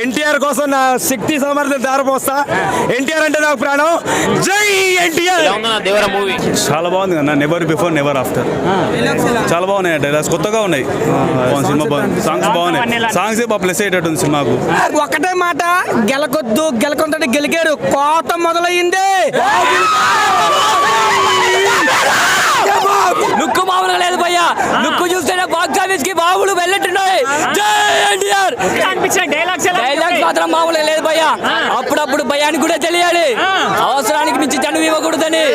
ఎన్టీఆర్ కోసం నా శక్తి సామర్థ్యం దారపోస్తా. ఎన్టీఆర్ అంటే నాకు ప్రాణం. జై ఎన్టీఆర్. చాలా బాగుంది అన్న. Never before never after. చాలా బాగున్నాయి డైలాగ్స్, కొత్తగా ఉన్నాయి. సినిమా బాగుంది, సాంగ్స్ బాగున్నాయి. సాంగ్స్ బాగా ప్లస్ అయ్యేటట్టుంది సినిమాకు. ఒకటే మాట, గెలకొద్దు గెలకొంటే గెలికారు, కోత మొదలయ్యింది. లుక్ మామూలుగా లేదు భయ్యా. లుక్ చూస్తేనే బాక్స్ ఆఫీస్ కి బాబులు వెళ్ళట్టున్నాయి. జై ఎన్టీఆర్. డైలాగ్స్ మాత్రం మామూలుగా లేదు భయ్యా. అప్పుడప్పుడు భయానికి కూడా తెలియాలి, అవసరానికి మించి జనం ఇవ్వకూడదని.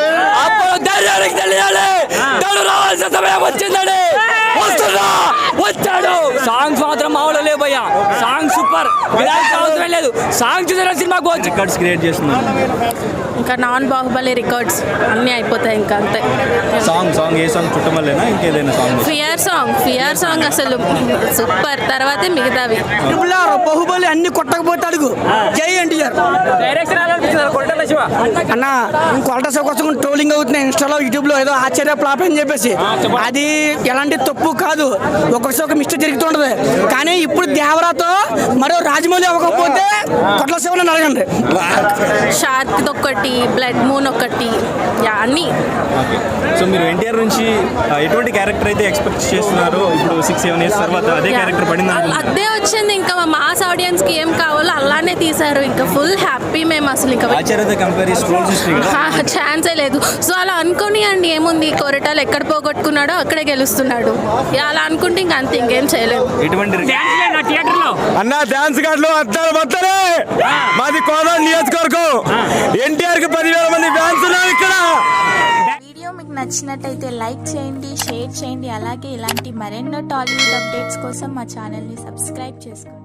అప్పుడు ధైర్యానికి తెలియాలి, తను రావాల్సిన సమయం వచ్చిందని. వస్తున్నా, వచ్చాడు. సాంగ్స్ మాత్రం మామూలుగా లేవు భయ్యా. సాంగ్ సూపర్, అవసరం లేదు. సాంగ్ చూసిన సినిమాకు రికార్డ్స్ క్రియేట్ చేస్తున్నారు. ఇంకా నాన్ బాహుబలి రికార్డ్స్ అన్నీ అయిపోతాయి ఇంకా అంతే. సాంగ్ ఏ సాంగ్ చుట్టమల్లేనా ఇంకేదైనా సాంగ్? ఫియర్ సాంగ్ అసలు సూపర్. తర్వాతే మిగతావి. బాహుబలి అన్ని కొట్టకపోతే అడుగు. జై ఎన్టీఆర్. అన్న కొలట షో కోసం ట్రోలింగ్ అవుతున్నాయి ఇన్స్టాలో, యూట్యూబ్ లో. ఏదో ఆశ్చర్య ఫ్లాప్ అని చెప్పేసి, అది ఎలాంటి తప్పు కాదు. ఒక్కొక్కసారి ఒక మిస్టేక్ జరుగుతుంటది. కానీ ఇప్పుడు దేవరాతో మరో రాజమౌళి అవ్వకపోతే కొట్ల శివని అడగండి. షార్క్ ఒకటి, బ్లడ్ మూన్ ఒకటి, అన్ని. సో మీరు ఎన్టీఆర్ నుంచి ఎటువంటి క్యారెక్టర్ అయితే ఎక్స్పెక్ట్ చేస్తున్నారు? ఇప్పుడు 6-7 years తర్వాత అదే క్యారెక్టర్ పడింది, అదే వచ్చింది. ఇంకా మాస్ ఆడియన్స్ కి ఏం కావాలో అలానే తీసారు. ఇంకా ఫుల్ హ్యాపీ మేము అసలు. ఇంకా ఛాన్సే లేదు. సో అలా అనుకుని అండి, ఏముంది, కొరటాలు ఎక్కడ పోగొట్టుకున్నాడో అక్కడే గెలుస్తున్నాడు. అలా అనుకుంటే ఇంకా అంతే, ఇంకేం చేయలేము. అన్న డాన్స్ కార్డులు అద్దాలు మొత్తలే. మాది కోదాడ నియోజకవర్గం. ఎన్టీఆర్ కి 10,000 మంది ఫ్యాన్స్ ఉన్నారు ఇక్కడ. వీడియో మీకు నచ్చినట్టయితే లైక్ చేయండి, షేర్ చేయండి. అలాగే ఇలాంటి మరెన్నో టాలీవుడ్ అప్డేట్స్ కోసం మా ఛానల్ని సబ్స్క్రైబ్ చేసుకోండి.